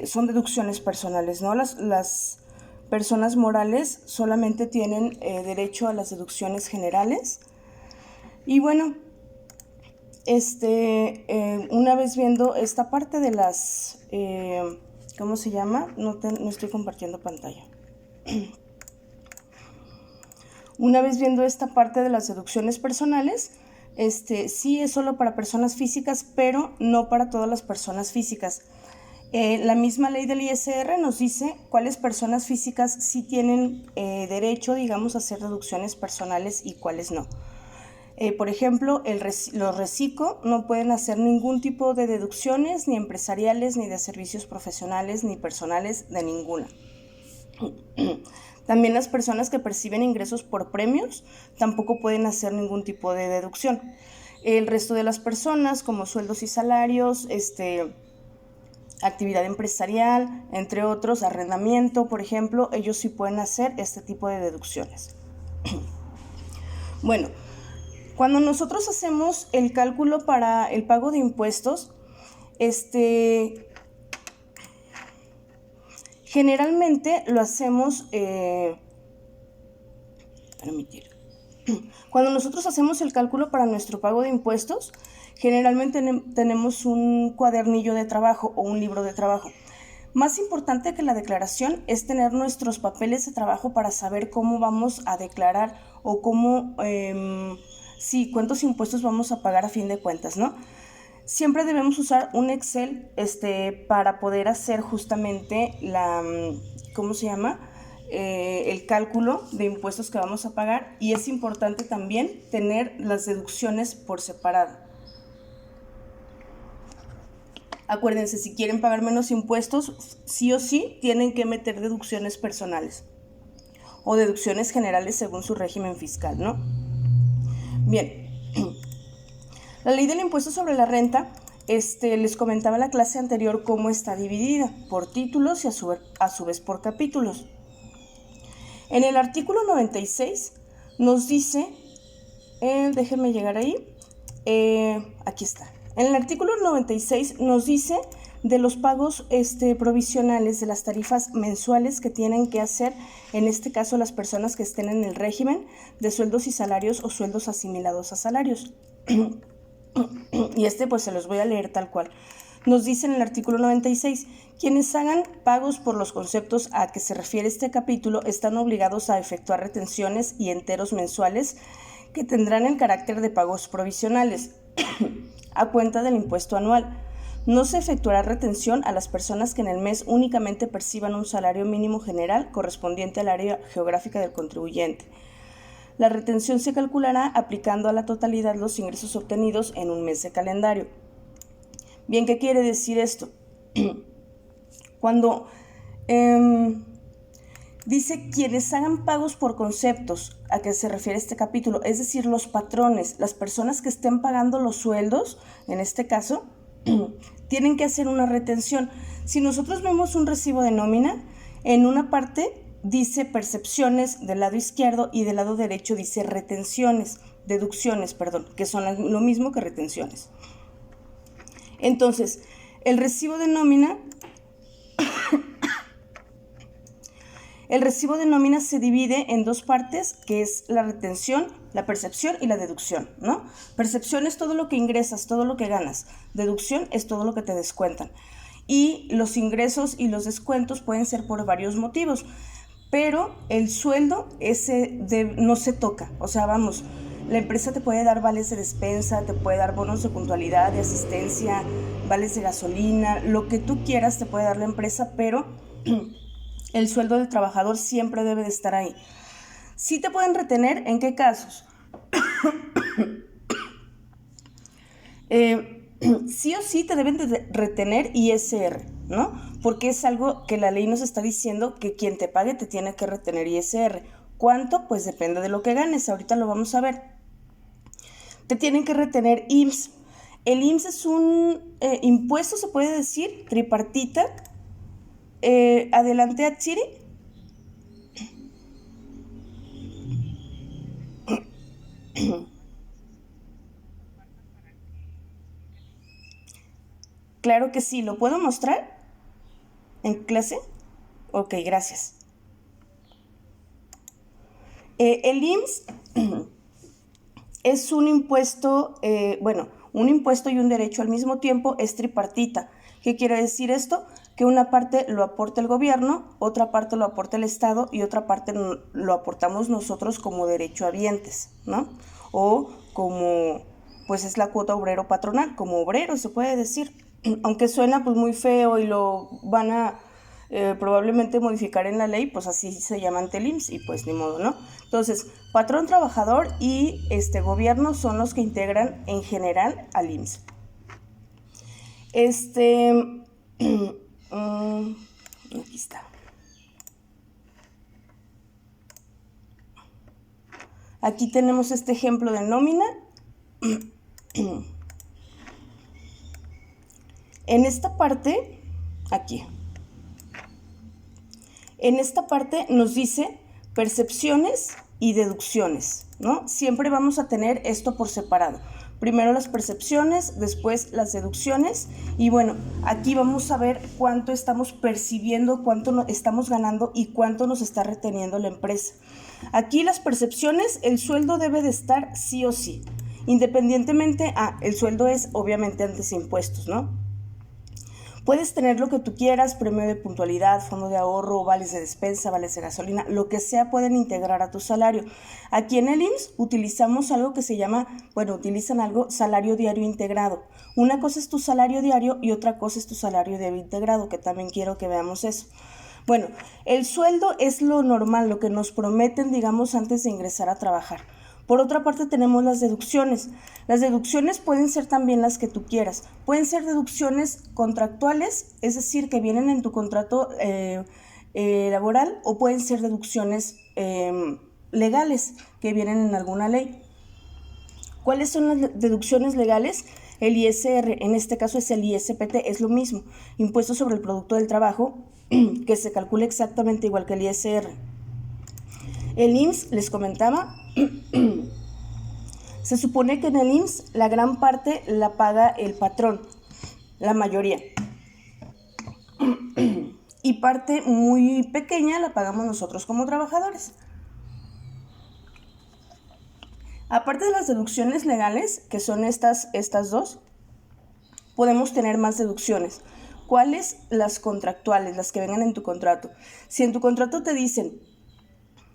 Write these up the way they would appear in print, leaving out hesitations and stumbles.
son deducciones personales, ¿no? Las personas morales solamente tienen derecho a las deducciones generales. Y bueno, una vez viendo esta parte de las, ¿cómo se llama? No estoy compartiendo pantalla. Una vez viendo esta parte de las deducciones personales, sí es solo para personas físicas, pero no para todas las personas físicas. La misma ley del ISR nos dice cuáles personas físicas sí tienen derecho, digamos, a hacer deducciones personales y cuáles no. Por ejemplo, los reciclo no pueden hacer ningún tipo de deducciones, ni empresariales, ni de servicios profesionales, ni personales, de ninguna. También las personas que perciben ingresos por premios tampoco pueden hacer ningún tipo de deducción. El resto de las personas, como sueldos y salarios, actividad empresarial, entre otros, arrendamiento, por ejemplo, ellos sí pueden hacer este tipo de deducciones. Bueno, cuando nosotros hacemos el cálculo para el pago de impuestos, generalmente lo hacemos, cuando nosotros hacemos el cálculo para nuestro pago de impuestos, generalmente tenemos un cuadernillo de trabajo o un libro de trabajo. Más importante que la declaración es tener nuestros papeles de trabajo para saber cómo vamos a declarar o cómo, cuántos impuestos vamos a pagar a fin de cuentas, ¿no? Siempre debemos usar un Excel para poder hacer justamente ¿cómo se llama? El cálculo de impuestos que vamos a pagar, y es importante también tener las deducciones por separado. Acuérdense, si quieren pagar menos impuestos, sí o sí tienen que meter deducciones personales o deducciones generales según su régimen fiscal, ¿no? Bien, la ley del impuesto sobre la renta, les comentaba en la clase anterior cómo está dividida por títulos y a su vez por capítulos. En el artículo 96 nos dice, déjenme llegar ahí, aquí está. En el artículo 96 nos dice de los pagos provisionales de las tarifas mensuales que tienen que hacer, en este caso, las personas que estén en el régimen de sueldos y salarios o sueldos asimilados a salarios. Y pues se los voy a leer tal cual. Nos dice en el artículo 96, quienes hagan pagos por los conceptos a que se refiere este capítulo están obligados a efectuar retenciones y enteros mensuales que tendrán el carácter de pagos provisionales a cuenta del impuesto anual. No se efectuará retención a las personas que en el mes únicamente perciban un salario mínimo general correspondiente al área geográfica del contribuyente. La retención se calculará aplicando a la totalidad los ingresos obtenidos en un mes de calendario. Bien, ¿qué quiere decir esto? Cuando dice quienes hagan pagos por conceptos, a que se refiere este capítulo, es decir, los patrones, las personas que estén pagando los sueldos, en este caso, tienen que hacer una retención. Si nosotros vemos un recibo de nómina, en una parte dice percepciones del lado izquierdo y del lado derecho dice deducciones, que son lo mismo que retenciones. Entonces, el recibo de nómina se divide en dos partes, que es la retención, la percepción y la deducción, ¿no? Percepción es todo lo que ingresas, todo lo que ganas. Deducción es todo lo que te descuentan. Y los ingresos y los descuentos pueden ser por varios motivos, pero el sueldo no se toca. O sea, vamos, la empresa te puede dar vales de despensa, te puede dar bonos de puntualidad, de asistencia, vales de gasolina, lo que tú quieras te puede dar la empresa, pero el sueldo del trabajador siempre debe de estar ahí. ¿Sí te pueden retener? ¿En qué casos? Sí o sí te deben de retener ISR, ¿no? Porque es algo que la ley nos está diciendo, que quien te pague te tiene que retener ISR. ¿Cuánto? Pues depende de lo que ganes, ahorita lo vamos a ver. Te tienen que retener IMSS. El IMSS es un impuesto, se puede decir, tripartita. Adelante, Atsiri. Claro que sí, ¿lo puedo mostrar en clase? Ok, gracias. El IMSS es un impuesto, un impuesto y un derecho al mismo tiempo, es tripartita. ¿Qué quiere decir esto? Que una parte lo aporta el gobierno, otra parte lo aporta el Estado y otra parte lo aportamos nosotros como derechohabientes, ¿no? O como, pues es la cuota obrero patronal, como obrero se puede decir. Aunque suena pues muy feo y lo van a probablemente modificar en la ley, pues así se llama ante el IMSS y pues ni modo, ¿no? Entonces, patrón, trabajador y gobierno son los que integran en general al IMSS. Aquí está. Aquí tenemos este ejemplo de nómina. En esta parte, aquí. En esta parte nos dice percepciones y deducciones, ¿no? Siempre vamos a tener esto por separado. Primero las percepciones, después las deducciones y bueno, aquí vamos a ver cuánto estamos percibiendo, cuánto estamos ganando y cuánto nos está reteniendo la empresa. Aquí las percepciones, el sueldo debe de estar sí o sí, independientemente, el sueldo es obviamente antes de impuestos, ¿no? Puedes tener lo que tú quieras, premio de puntualidad, fondo de ahorro, vales de despensa, vales de gasolina, lo que sea pueden integrar a tu salario. Aquí en el IMSS utilizamos algo que se llama, utilizan algo salario diario integrado. Una cosa es tu salario diario y otra cosa es tu salario diario integrado, que también quiero que veamos eso. Bueno, el sueldo es lo normal, lo que nos prometen, digamos, antes de ingresar a trabajar. Por otra parte tenemos las deducciones. Las deducciones pueden ser también las que tú quieras. Pueden ser deducciones contractuales, es decir, que vienen en tu contrato laboral, o pueden ser deducciones legales, que vienen en alguna ley. ¿Cuáles son las deducciones legales? El ISR, en este caso es el ISPT, es lo mismo, impuesto sobre el producto del trabajo, que se calcula exactamente igual que el ISR. El IMSS, les comentaba, se supone que en el IMSS la gran parte la paga el patrón, la mayoría. Y parte muy pequeña la pagamos nosotros como trabajadores. Aparte de las deducciones legales, que son estas dos, podemos tener más deducciones. ¿Cuáles? Las contractuales, las que vengan en tu contrato. Si en tu contrato te dicen,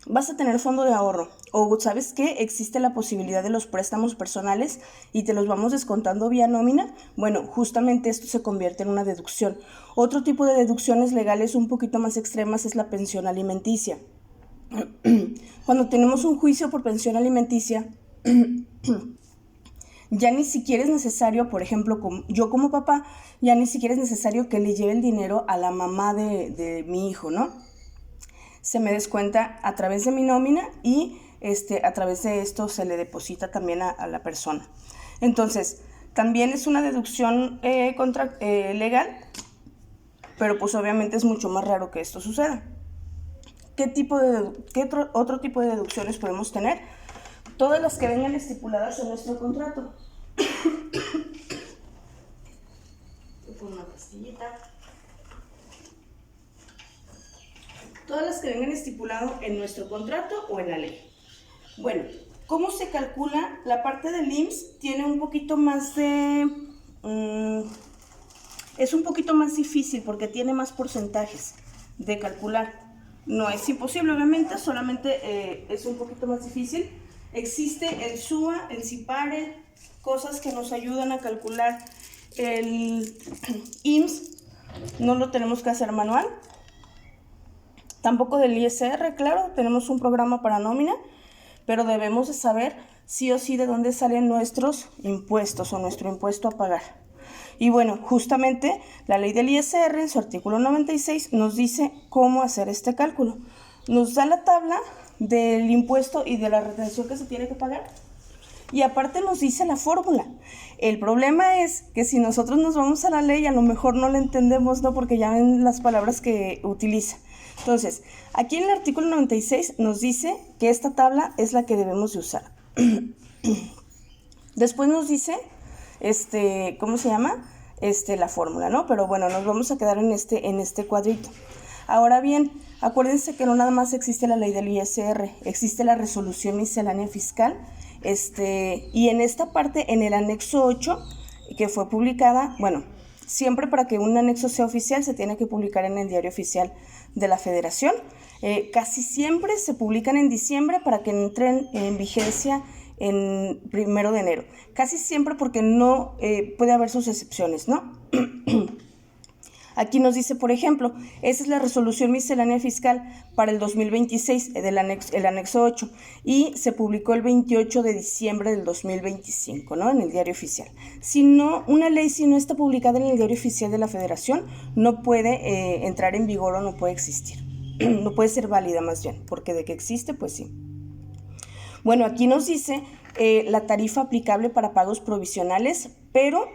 vas a tener fondo de ahorro, o ¿sabes qué? Existe la posibilidad de los préstamos personales y te los vamos descontando vía nómina. Bueno, justamente esto se convierte en una deducción. Otro tipo de deducciones legales un poquito más extremas es la pensión alimenticia. Cuando tenemos un juicio por pensión alimenticia, ya ni siquiera es necesario, por ejemplo, yo como papá, ya ni siquiera es necesario que le lleve el dinero a la mamá de mi hijo, ¿no? Se me descuenta a través de mi nómina y a través de esto se le deposita también a la persona. Entonces, también es una deducción legal, pero pues obviamente es mucho más raro que esto suceda. ¿Qué otro tipo de deducciones podemos tener? Todas las que vengan estipuladas en nuestro contrato. Voy a poner una pastillita. Todas las que vengan estipulado en nuestro contrato o en la ley. Bueno, ¿cómo se calcula? La parte del IMSS tiene un poquito más de... es un poquito más difícil porque tiene más porcentajes de calcular. No es imposible, obviamente, solamente es un poquito más difícil. Existe el SUA, el CIPARE, cosas que nos ayudan a calcular el IMSS. No lo tenemos que hacer manual. Tampoco del ISR, claro, tenemos un programa para nómina, pero debemos de saber sí o sí de dónde salen nuestros impuestos o nuestro impuesto a pagar. Y bueno, justamente la ley del ISR, en su artículo 96, nos dice cómo hacer este cálculo. Nos da la tabla del impuesto y de la retención que se tiene que pagar. Y aparte nos dice la fórmula. El problema es que si nosotros nos vamos a la ley, a lo mejor no la entendemos, ¿no? Porque ya ven las palabras que utiliza. Entonces, aquí en el artículo 96 nos dice que esta tabla es la que debemos de usar. Después nos dice, ¿cómo se llama? la fórmula, ¿no? Pero bueno, nos vamos a quedar en este cuadrito. Ahora bien, acuérdense que no nada más existe la ley del ISR, existe la resolución miscelánea fiscal, y en esta parte, en el anexo 8, que fue publicada, bueno, siempre para que un anexo sea oficial se tiene que publicar en el Diario Oficial de la Federación. Casi siempre se publican en diciembre para que entren en vigencia en 1 de enero. Casi siempre, porque no puede haber sus excepciones, ¿no? Aquí nos dice, por ejemplo, esa es la resolución miscelánea fiscal para el 2026, el anexo 8, y se publicó el 28 de diciembre del 2025, ¿no? En el Diario Oficial. Si no, una ley, si no está publicada en el Diario Oficial de la Federación, no puede entrar en vigor o no puede existir. No puede ser válida, más bien, porque de que existe, pues sí. Bueno, aquí nos dice la tarifa aplicable para pagos provisionales, pero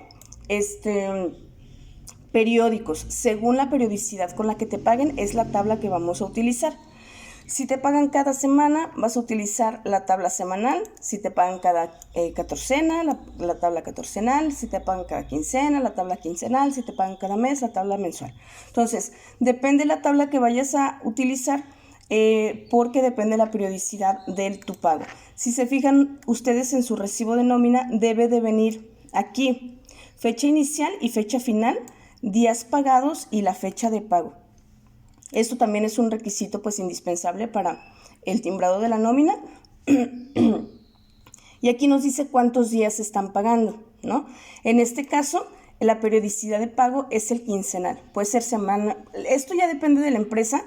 periódicos, según la periodicidad con la que te paguen, es la tabla que vamos a utilizar. Si te pagan cada semana, vas a utilizar la tabla semanal. Si te pagan cada catorcena, la tabla catorcenal. Si te pagan cada quincena, la tabla quincenal. Si te pagan cada mes, la tabla mensual. Entonces, depende la tabla que vayas a utilizar, porque depende la periodicidad de tu pago. Si se fijan ustedes en su recibo de nómina, debe de venir aquí fecha inicial y fecha final, días pagados y la fecha de pago. Esto también es un requisito pues indispensable para el timbrado de la nómina. Y aquí nos dice cuántos días se están pagando, ¿no? En este caso, la periodicidad de pago es el quincenal, puede ser semana. Esto ya depende de la empresa,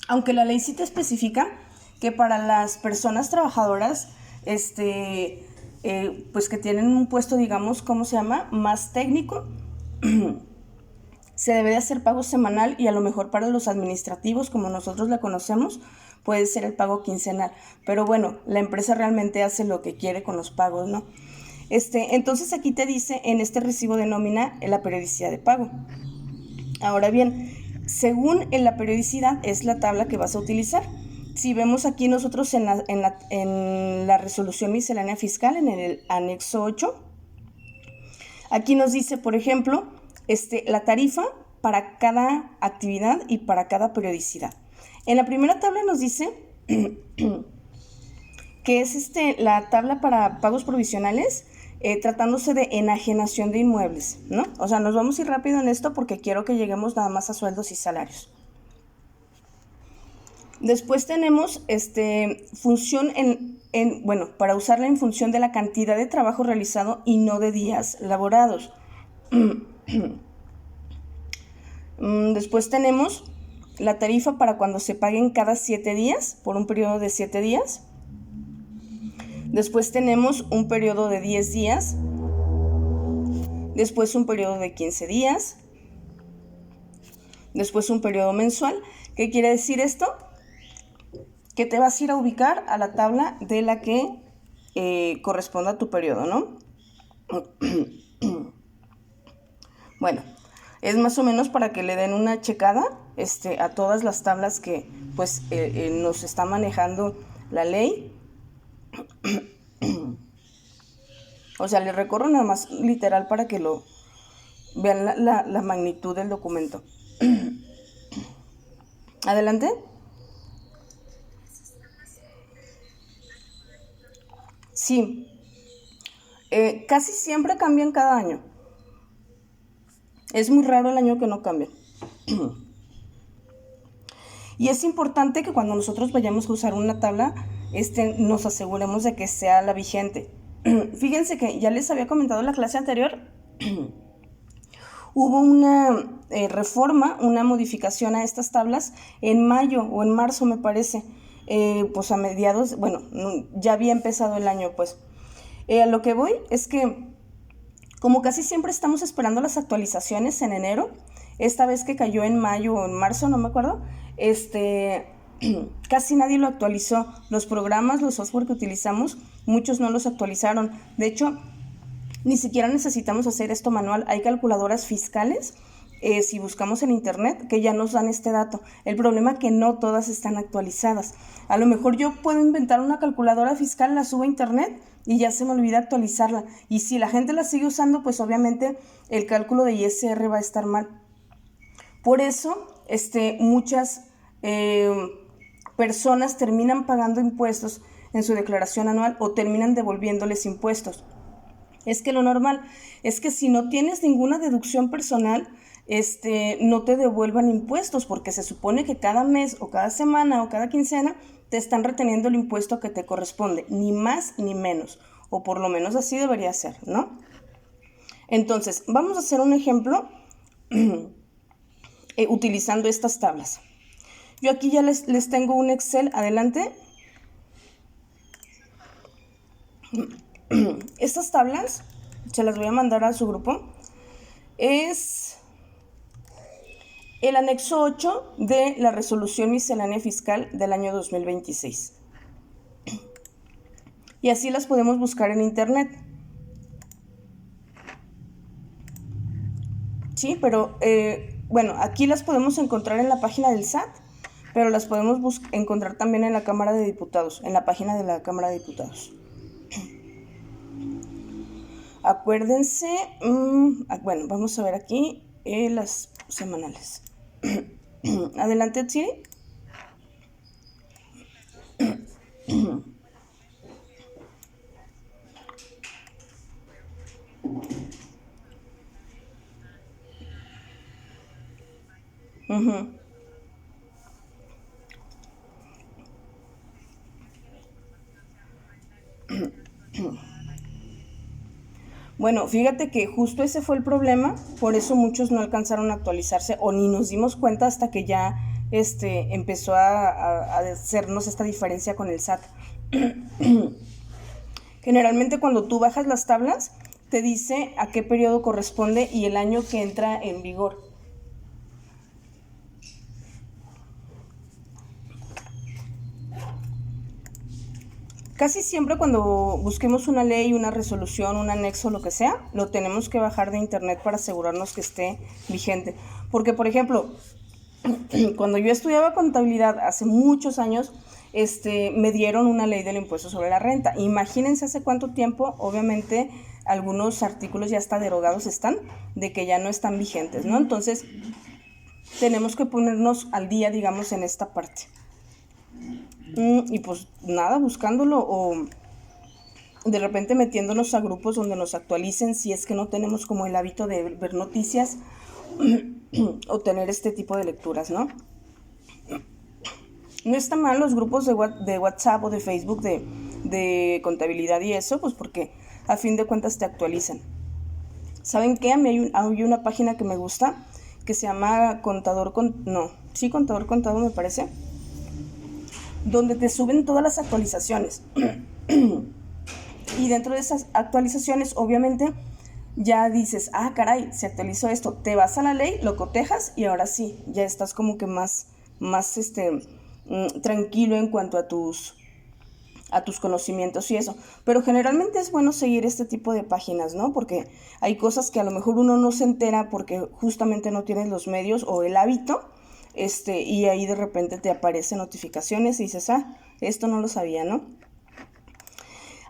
aunque la ley sí te especifica que para las personas trabajadoras, pues que tienen un puesto, digamos, ¿cómo se llama?, más técnico, se debe de hacer pago semanal, y a lo mejor para los administrativos, como nosotros la conocemos, puede ser el pago quincenal. Pero bueno, la empresa realmente hace lo que quiere con los pagos, ¿no? Entonces aquí te dice en este recibo de nómina la periodicidad de pago. Ahora bien, según en la periodicidad es la tabla que vas a utilizar. Si vemos aquí nosotros en la resolución miscelánea fiscal, en el anexo 8, aquí nos dice, por ejemplo, la tarifa para cada actividad y para cada periodicidad. En la primera tabla nos dice que es la tabla para pagos provisionales, tratándose de enajenación de inmuebles, ¿no? O sea, nos vamos a ir rápido en esto porque quiero que lleguemos nada más a sueldos y salarios. Después tenemos función bueno, para usarla en función de la cantidad de trabajo realizado y no de días laborados. Después tenemos la tarifa para cuando se paguen cada 7 días, por un periodo de 7 días. Después tenemos un periodo de 10 días. Después un periodo de 15 días. Después un periodo mensual. ¿Qué quiere decir esto? Que te vas a ir a ubicar a la tabla de la que corresponda a tu periodo, ¿no? Bueno, es más o menos para que le den una checada a todas las tablas que pues nos está manejando la ley. O sea, les recorro nada más literal para que lo vean la magnitud del documento. Adelante. Sí, casi siempre cambian cada año. Es muy raro el año que no cambie. Y es importante que cuando nosotros vayamos a usar una tabla, nos aseguremos de que sea la vigente. Fíjense que ya les había comentado en la clase anterior, hubo una reforma, una modificación a estas tablas en mayo o en marzo, me parece. Pues a mediados, bueno, ya había empezado el año, pues. A lo que voy es que, como casi siempre estamos esperando las actualizaciones en enero, esta vez que cayó en mayo o en marzo, no me acuerdo, casi nadie lo actualizó. Los programas, los software que utilizamos, muchos no los actualizaron. De hecho, ni siquiera necesitamos hacer esto manual. Hay calculadoras fiscales, si buscamos en internet, que ya nos dan este dato. El problema es que no todas están actualizadas. A lo mejor yo puedo inventar una calculadora fiscal, la subo a internet, y ya se me olvida actualizarla. Y si la gente la sigue usando, pues obviamente el cálculo de ISR va a estar mal. Por eso, muchas personas terminan pagando impuestos en su declaración anual o terminan devolviéndoles impuestos. Es que lo normal es que si no tienes ninguna deducción personal, no te devuelvan impuestos, porque se supone que cada mes o cada semana o cada quincena te están reteniendo el impuesto que te corresponde, ni más ni menos, o por lo menos así debería ser, ¿no? Entonces, vamos a hacer un ejemplo utilizando estas tablas. Yo aquí ya les tengo un Excel, adelante. Estas tablas, se las voy a mandar a su grupo, es el anexo 8 de la resolución miscelánea fiscal del año 2026. Y así las podemos buscar en internet. Sí, pero bueno, aquí las podemos encontrar en la página del SAT, pero las podemos encontrar también en la Cámara de Diputados, en la página de la Cámara de Diputados. Acuérdense, bueno, vamos a ver aquí las semanales. Adelante, Tsiri. Bueno, fíjate que justo ese fue el problema, por eso muchos no alcanzaron a actualizarse o ni nos dimos cuenta hasta que ya empezó a hacernos esta diferencia con el SAT. Generalmente cuando tú bajas las tablas, te dice a qué periodo corresponde y el año que entra en vigor. Casi siempre cuando busquemos una ley, una resolución, un anexo, lo que sea, lo tenemos que bajar de internet para asegurarnos que esté vigente. Porque, por ejemplo, cuando yo estudiaba contabilidad hace muchos años, me dieron una ley del impuesto sobre la renta. Imagínense hace cuánto tiempo, obviamente, algunos artículos ya hasta derogados están, de que ya no están vigentes, ¿no? Entonces, tenemos que ponernos al día, digamos, en esta parte. Y pues nada, buscándolo o de repente metiéndonos a grupos donde nos actualicen si es que no tenemos como el hábito de ver noticias o tener este tipo de lecturas, ¿no? No está mal los grupos de WhatsApp o de Facebook de contabilidad y eso, pues porque a fin de cuentas te actualizan. ¿Saben qué? A mí hay una página que me gusta que se llama Contador Contado me parece, donde te suben todas las actualizaciones. Y dentro de esas actualizaciones, obviamente, ya dices, caray, se actualizó esto. Te vas a la ley, lo cotejas y ahora sí, ya estás como que más tranquilo en cuanto a tus conocimientos y eso. Pero generalmente es bueno seguir este tipo de páginas, ¿no? Porque hay cosas que a lo mejor uno no se entera porque justamente no tienes los medios o el hábito. Y ahí de repente te aparecen notificaciones y dices, esto no lo sabía, ¿no?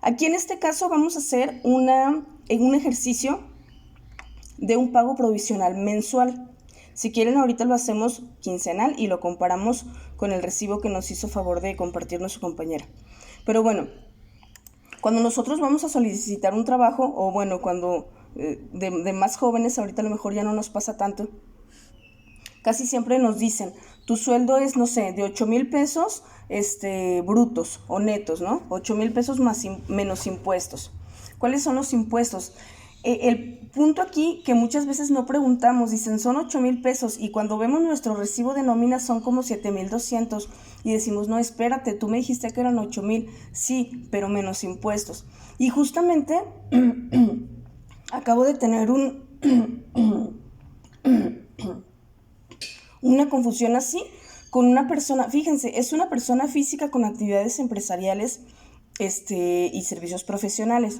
Aquí en este caso vamos a hacer un ejercicio de un pago provisional mensual. Si quieren ahorita lo hacemos quincenal y lo comparamos con el recibo que nos hizo favor de compartirnos su compañera. Pero bueno, cuando nosotros vamos a solicitar un trabajo, o bueno, cuando de más jóvenes, ahorita a lo mejor ya no nos pasa tanto, casi siempre nos dicen, tu sueldo es, no sé, de 8,000 pesos brutos o netos, ¿no? 8,000 pesos menos impuestos. ¿Cuáles son los impuestos? El punto aquí que muchas veces no preguntamos, dicen son 8,000 pesos y cuando vemos nuestro recibo de nómina son como 7,200 y decimos, no, espérate, tú me dijiste que eran 8,000, sí, pero menos impuestos. Y justamente acabo de tener una confusión así con una persona, fíjense, es una persona física con actividades empresariales y servicios profesionales.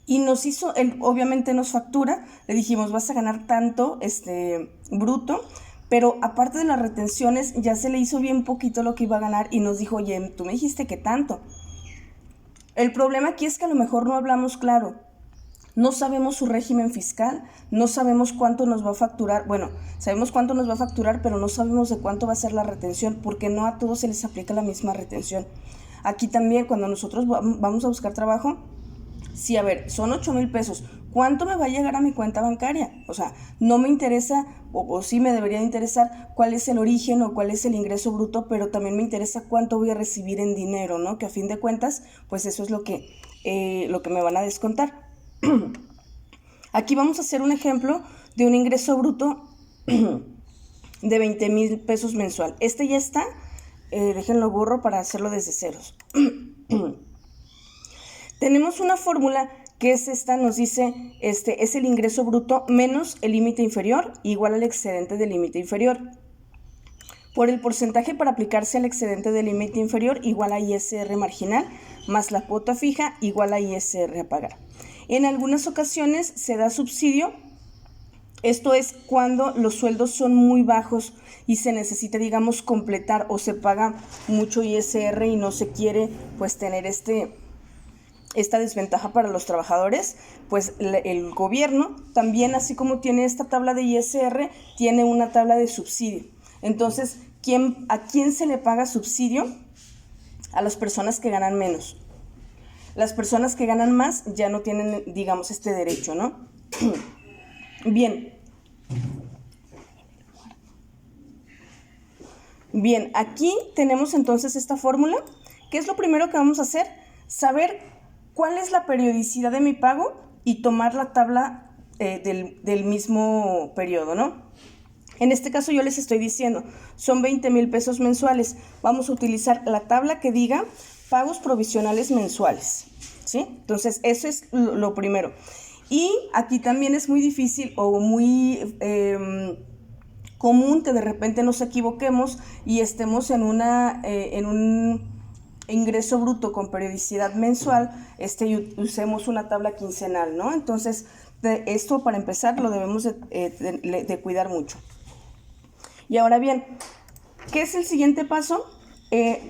Y nos hizo, él obviamente nos factura, le dijimos vas a ganar tanto bruto, pero aparte de las retenciones ya se le hizo bien poquito lo que iba a ganar y nos dijo, oye, tú me dijiste que tanto. El problema aquí es que a lo mejor no hablamos claro. No sabemos su régimen fiscal, no sabemos cuánto nos va a facturar. Bueno, sabemos cuánto nos va a facturar, pero no sabemos de cuánto va a ser la retención, porque no a todos se les aplica la misma retención. Aquí también, cuando nosotros vamos a buscar trabajo, sí, a ver, son 8,000 pesos. ¿Cuánto me va a llegar a mi cuenta bancaria? O sea, no me interesa, o sí me debería interesar cuál es el origen o cuál es el ingreso bruto, pero también me interesa cuánto voy a recibir en dinero, ¿no? Que a fin de cuentas, pues eso es lo que me van a descontar. Aquí vamos a hacer un ejemplo de un ingreso bruto de 20,000 pesos mensual. Este ya está, déjenlo borro para hacerlo desde ceros. Tenemos una fórmula que es esta, nos dice, es el ingreso bruto menos el límite inferior igual al excedente del límite inferior. Por el porcentaje para aplicarse al excedente del límite inferior igual a ISR marginal más la cuota fija igual a ISR a pagar. En algunas ocasiones se da subsidio. Esto es cuando los sueldos son muy bajos y se necesita, digamos, completar o se paga mucho ISR y no se quiere, pues, tener esta desventaja para los trabajadores. Pues el gobierno también, así como tiene esta tabla de ISR, tiene una tabla de subsidio. Entonces, ¿a quién se le paga subsidio? A las personas que ganan menos. Las personas que ganan más ya no tienen, digamos, este derecho, ¿no? Bien. Bien, aquí tenemos entonces esta fórmula. ¿Qué es lo primero que vamos a hacer? Saber cuál es la periodicidad de mi pago y tomar la tabla del mismo periodo, ¿no? En este caso yo les estoy diciendo, son 20,000 pesos mensuales. Vamos a utilizar la tabla que diga pagos provisionales mensuales, ¿sí? Entonces, eso es lo primero. Y aquí también es muy difícil o muy común que de repente nos equivoquemos y estemos en un ingreso bruto con periodicidad mensual, y usemos una tabla quincenal, ¿no? Entonces, esto para empezar lo debemos de cuidar mucho. Y ahora bien, ¿qué es el siguiente paso?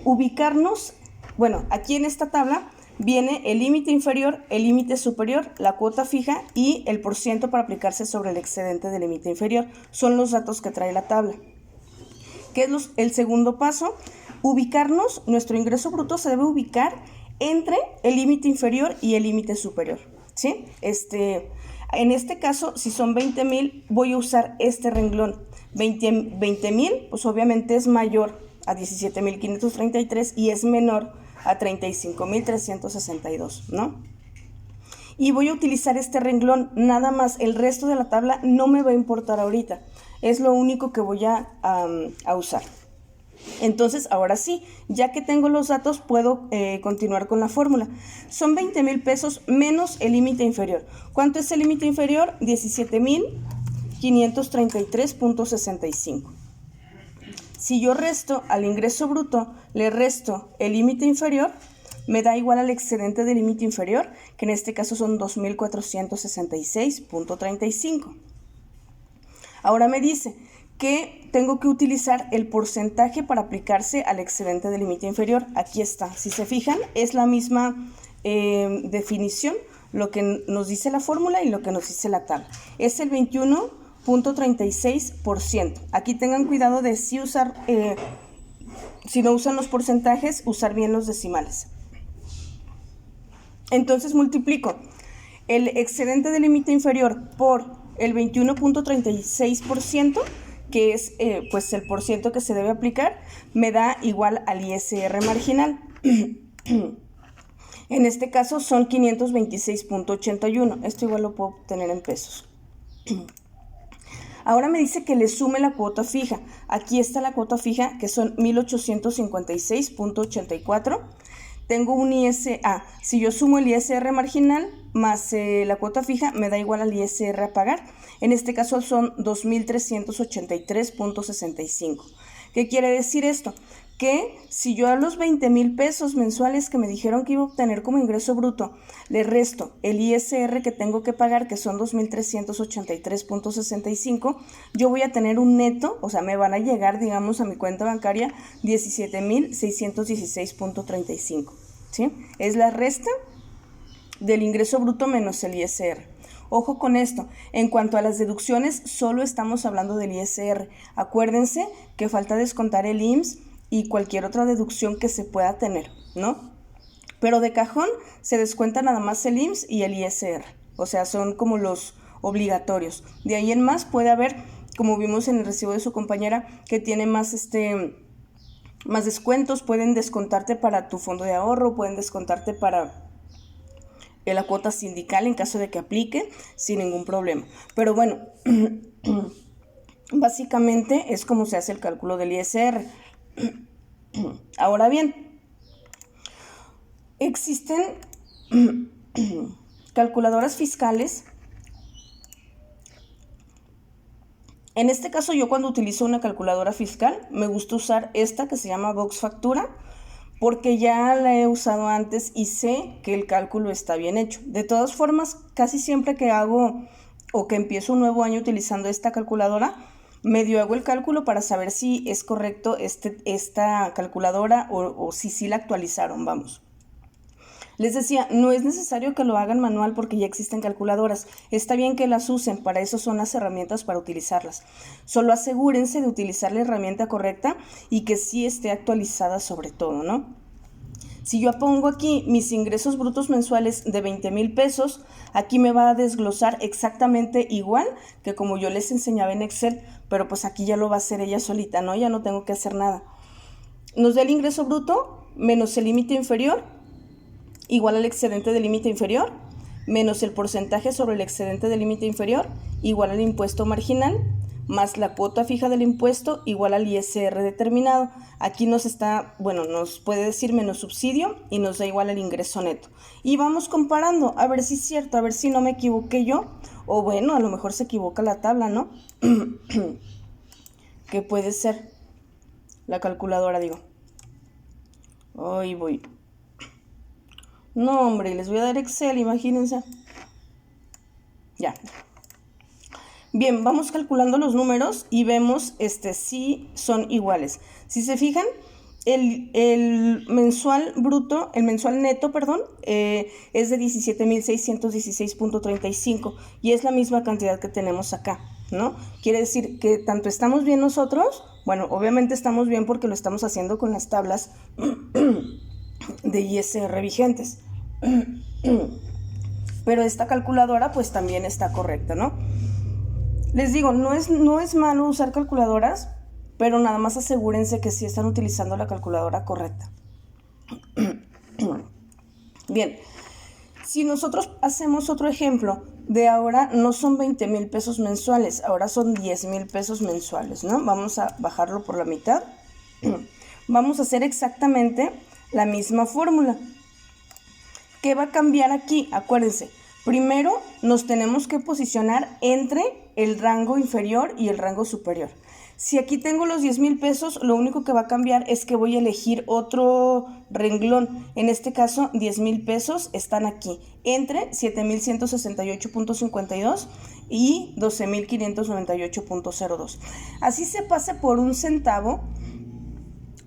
Ubicarnos, bueno, aquí en esta tabla viene el límite inferior, el límite superior, la cuota fija y el porciento para aplicarse sobre el excedente del límite inferior. Son los datos que trae la tabla. ¿Qué es el segundo paso? Ubicarnos, nuestro ingreso bruto se debe ubicar entre el límite inferior y el límite superior, ¿sí? En este caso, si son 20,000, voy a usar este renglón. 20,000, pues obviamente es mayor a 17,533 y es menor a 35,362, ¿no? Y voy a utilizar este renglón, nada más. El resto de la tabla no me va a importar ahorita. Es lo único que voy a usar. Entonces, ahora sí, ya que tengo los datos, puedo continuar con la fórmula. Son 20,000 pesos menos el límite inferior. ¿Cuánto es el límite inferior? 17,533.65. Si yo resto al ingreso bruto, le resto el límite inferior, me da igual al excedente del límite inferior, que en este caso son 2,466.35. Ahora me dice que tengo que utilizar el porcentaje para aplicarse al excedente del límite inferior. Aquí está. Si se fijan, es la misma definición, lo que nos dice la fórmula y lo que nos dice la tabla. Es el 21.36%. Aquí tengan cuidado de si usar, si no usan los porcentajes, usar bien los decimales. Entonces multiplico el excedente del límite inferior por el 21.36%, que es pues el porciento que se debe aplicar, me da igual al ISR marginal. En este caso son 526.81. Esto igual lo puedo obtener en pesos. Ahora me dice que le sume la cuota fija. Aquí está la cuota fija, que son 1,856.84. Tengo un ISA. Si yo sumo el ISR marginal más la cuota fija, me da igual al ISR a pagar. En este caso son 2,383.65. ¿Qué quiere decir esto? Que si yo a los 20,000 pesos mensuales que me dijeron que iba a obtener como ingreso bruto, le resto el ISR que tengo que pagar, que son 2,383.65, yo voy a tener un neto, o sea, me van a llegar, digamos, a mi cuenta bancaria 17,616.35. ¿sí? Es la resta del ingreso bruto menos el ISR. Ojo con esto, en cuanto a las deducciones, solo estamos hablando del ISR. Acuérdense que falta descontar el IMSS y cualquier otra deducción que se pueda tener, ¿no? Pero de cajón se descuenta nada más el IMSS y el ISR, o sea, son como los obligatorios. De ahí en más puede haber, como vimos en el recibo de su compañera, que tiene más más descuentos, pueden descontarte para tu fondo de ahorro, pueden descontarte para la cuota sindical en caso de que aplique, sin ningún problema. Pero bueno, básicamente es como se hace el cálculo del ISR. Ahora bien, existen calculadoras fiscales. En este caso, yo cuando utilizo una calculadora fiscal, me gusta usar esta que se llama Box Factura, porque ya la he usado antes y sé que el cálculo está bien hecho. De todas formas, casi siempre que hago o que empiezo un nuevo año utilizando esta calculadora, medio hago el cálculo para saber si es correcto esta calculadora o si sí la actualizaron, vamos. Les decía, no es necesario que lo hagan manual porque ya existen calculadoras. Está bien que las usen, para eso son las herramientas para utilizarlas. Solo asegúrense de utilizar la herramienta correcta y que sí esté actualizada sobre todo, ¿no? Si yo pongo aquí mis ingresos brutos mensuales de 20,000 pesos, aquí me va a desglosar exactamente igual que como yo les enseñaba en Excel, pero pues aquí ya lo va a hacer ella solita, ¿no? Ya no tengo que hacer nada. Nos da el ingreso bruto menos el límite inferior, igual al excedente del límite inferior, menos el porcentaje sobre el excedente del límite inferior, igual al impuesto marginal, más la cuota fija del impuesto, igual al ISR determinado. Aquí nos puede decir menos subsidio y nos da igual al ingreso neto. Y vamos comparando, a ver si es cierto, a ver si no me equivoqué yo, o bueno, a lo mejor se equivoca la tabla, ¿no? ¿Qué puede ser? La calculadora, digo. Hoy voy. No, hombre, les voy a dar Excel, imagínense. Ya. Bien, vamos calculando los números y vemos si son iguales. Si se fijan, el mensual neto, es de 17,616.35 y es la misma cantidad que tenemos acá, ¿no? Quiere decir que tanto estamos bien nosotros, bueno, obviamente estamos bien porque lo estamos haciendo con las tablas de ISR vigentes. Pero esta calculadora pues también está correcta, ¿no? Les digo, no es malo usar calculadoras, pero nada más asegúrense que sí están utilizando la calculadora correcta. Bien, si nosotros hacemos otro ejemplo, de ahora no son 20,000 pesos mensuales, ahora son 10,000 pesos mensuales, ¿no? Vamos a bajarlo por la mitad. Vamos a hacer exactamente la misma fórmula. ¿Qué va a cambiar aquí? Acuérdense, primero nos tenemos que posicionar entre el rango inferior y el rango superior. Si aquí tengo los 10,000 pesos, lo único que va a cambiar es que voy a elegir otro renglón. En este caso, 10,000 pesos están aquí, entre 7,168.52 y 12,598.02. Así se pase por un centavo,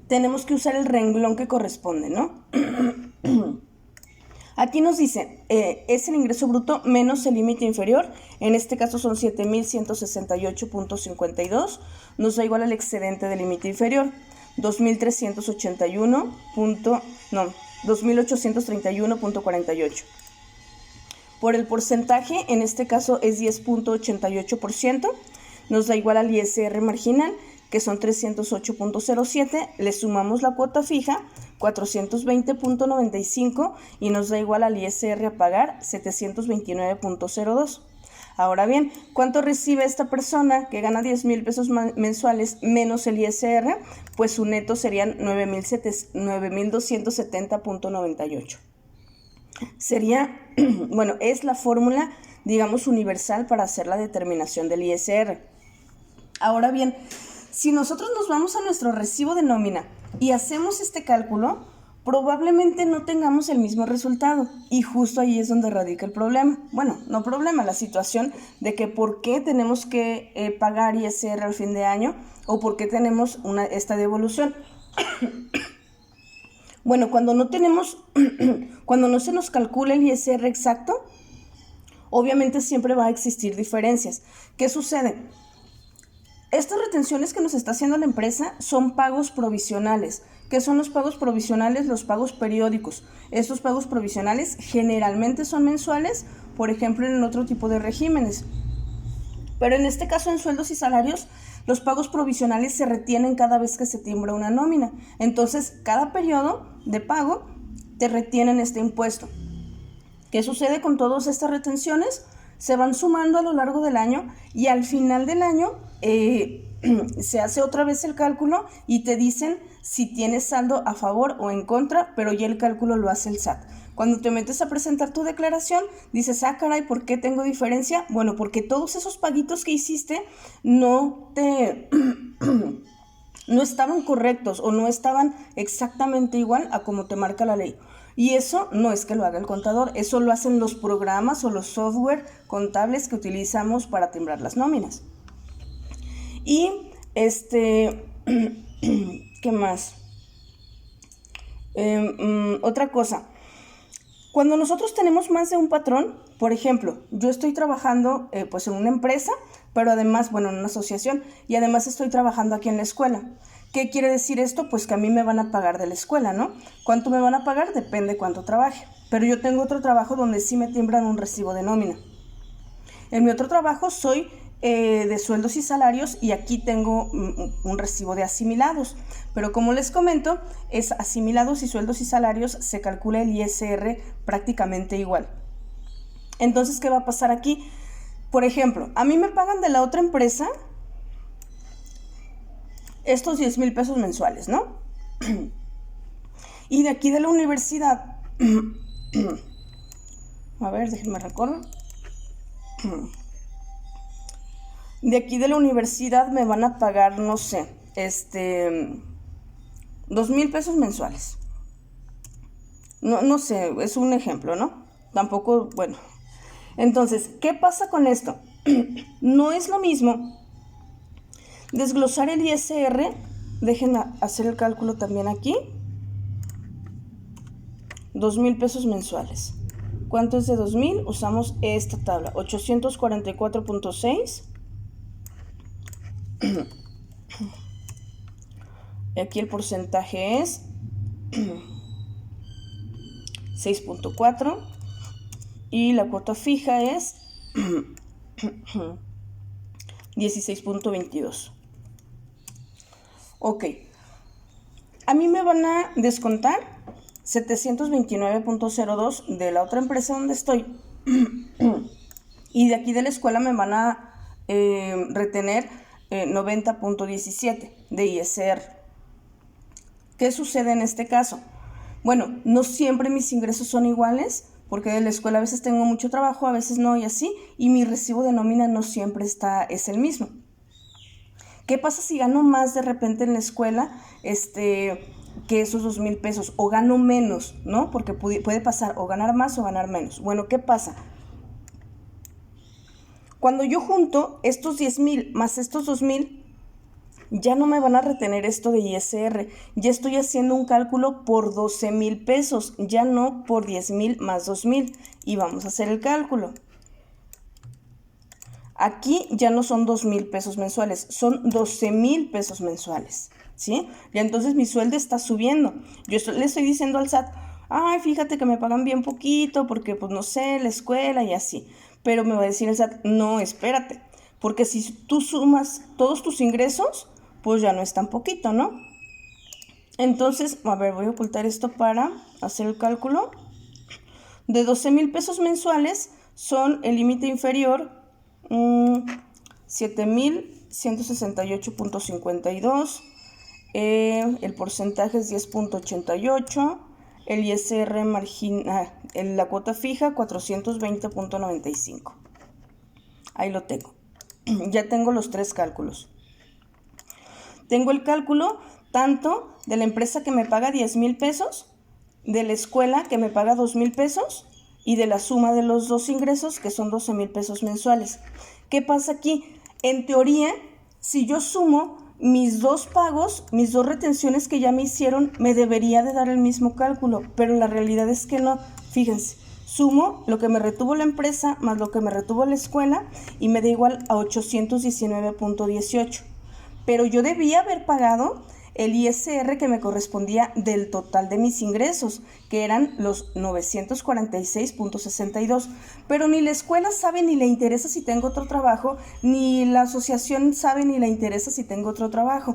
tenemos que usar el renglón que corresponde, ¿no? Aquí nos dice, es el ingreso bruto menos el límite inferior, en este caso son 7,168.52, nos da igual al excedente del límite inferior, 2,831.48. Por el porcentaje, en este caso es 10,88%, nos da igual al ISR marginal, que son 308.07, le sumamos la cuota fija, 420.95 y nos da igual al ISR a pagar, 729.02. Ahora bien, ¿cuánto recibe esta persona que gana 10,000 pesos mensuales menos el ISR? Pues su neto serían 9,270.98. Sería, bueno, es la fórmula, digamos, universal para hacer la determinación del ISR. Ahora bien, si nosotros nos vamos a nuestro recibo de nómina y hacemos este cálculo, probablemente no tengamos el mismo resultado y justo ahí es donde radica el problema. Bueno, no problema, la situación de que por qué tenemos que pagar ISR al fin de año o por qué tenemos esta devolución. Bueno, cuando no tenemos, cuando no se nos calcula el ISR exacto, obviamente siempre va a existir diferencias. ¿Qué sucede? Estas retenciones que nos está haciendo la empresa son pagos provisionales. ¿Qué son los pagos provisionales? Los pagos periódicos. Estos pagos provisionales generalmente son mensuales, por ejemplo, en otro tipo de regímenes. Pero en este caso, en sueldos y salarios, los pagos provisionales se retienen cada vez que se timbra una nómina. Entonces, cada periodo de pago te retienen este impuesto. ¿Qué sucede con todas estas retenciones? Se van sumando a lo largo del año y al final del año se hace otra vez el cálculo y te dicen si tienes saldo a favor o en contra, pero ya el cálculo lo hace el SAT. Cuando te metes a presentar tu declaración, dices, caray, ¿por qué tengo diferencia? Bueno, porque todos esos paguitos que hiciste no estaban correctos o no estaban exactamente igual a como te marca la ley. Y eso no es que lo haga el contador, eso lo hacen los programas o los software contables que utilizamos para timbrar las nóminas. Y ¿qué más? Otra cosa. Cuando nosotros tenemos más de un patrón, por ejemplo, yo estoy trabajando pues en una empresa, pero además, en una asociación, y además estoy trabajando aquí en la escuela. ¿Qué quiere decir esto? Pues que a mí me van a pagar de la escuela, ¿no? ¿Cuánto me van a pagar? Depende cuánto trabaje. Pero yo tengo otro trabajo donde sí me timbran un recibo de nómina. En mi otro trabajo soy de sueldos y salarios y aquí tengo un recibo de asimilados. Pero como les comento, es asimilados y sueldos y salarios se calcula el ISR prácticamente igual. Entonces, ¿qué va a pasar aquí? Por ejemplo, a mí me pagan de la otra empresa estos 10,000 pesos mensuales, ¿no? Y de aquí de la universidad, a ver, déjenme recordar. De aquí de la universidad me van a pagar, no sé, 2,000 pesos mensuales. No sé, es un ejemplo, ¿no? Tampoco, bueno. Entonces, ¿qué pasa con esto? No es lo mismo desglosar el ISR, dejen hacer el cálculo también aquí. 2,000 pesos mensuales. ¿Cuánto es de 2,000? Usamos esta tabla, 844.6. Aquí el porcentaje es 6.4 y la cuota fija es 16.22. Ok, a mí me van a descontar 729.02 de la otra empresa donde estoy y de aquí de la escuela me van a retener 90.17 de ISR. ¿Qué sucede en este caso? Bueno, no siempre mis ingresos son iguales, porque de la escuela a veces tengo mucho trabajo, a veces no y así, y mi recibo de nómina no siempre es el mismo. ¿Qué pasa si gano más de repente en la escuela que esos 2,000 pesos? O gano menos, ¿no? Porque puede pasar o ganar más o ganar menos. Bueno, ¿qué pasa? Cuando yo junto estos 10,000 más estos 2,000, ya no me van a retener esto de ISR. Ya estoy haciendo un cálculo por 12,000 pesos, ya no por 10,000 más 2,000. Y vamos a hacer el cálculo. Aquí ya no son 2,000 pesos mensuales, son 12,000 pesos mensuales, ¿sí? Y entonces mi sueldo está subiendo. Yo le estoy diciendo al SAT, ay, fíjate que me pagan bien poquito porque, pues, no sé, la escuela y así. Pero me va a decir el SAT, no, espérate, porque si tú sumas todos tus ingresos, pues ya no es tan poquito, ¿no? Entonces, a ver, voy a ocultar esto para hacer el cálculo. De 12,000 pesos mensuales son el límite inferior 7,168.52, el porcentaje es 10.88, el ISR marginal, la cuota fija 420.95. Ahí lo tengo. Ya tengo los tres cálculos. Tengo el cálculo tanto de la empresa que me paga 10,000 pesos, de la escuela que me paga 2,000 pesos y de la suma de los dos ingresos que son 12,000 pesos mensuales. ¿Qué pasa aquí? En teoría, si yo sumo mis dos pagos, mis dos retenciones que ya me hicieron, me debería de dar el mismo cálculo, pero la realidad es que no. Fíjense, sumo lo que me retuvo la empresa más lo que me retuvo la escuela y me da igual a 819.18. Pero yo debía haber pagado el ISR que me correspondía del total de mis ingresos, que eran los 946.62. Pero ni la escuela sabe ni le interesa si tengo otro trabajo, ni la asociación sabe ni le interesa si tengo otro trabajo.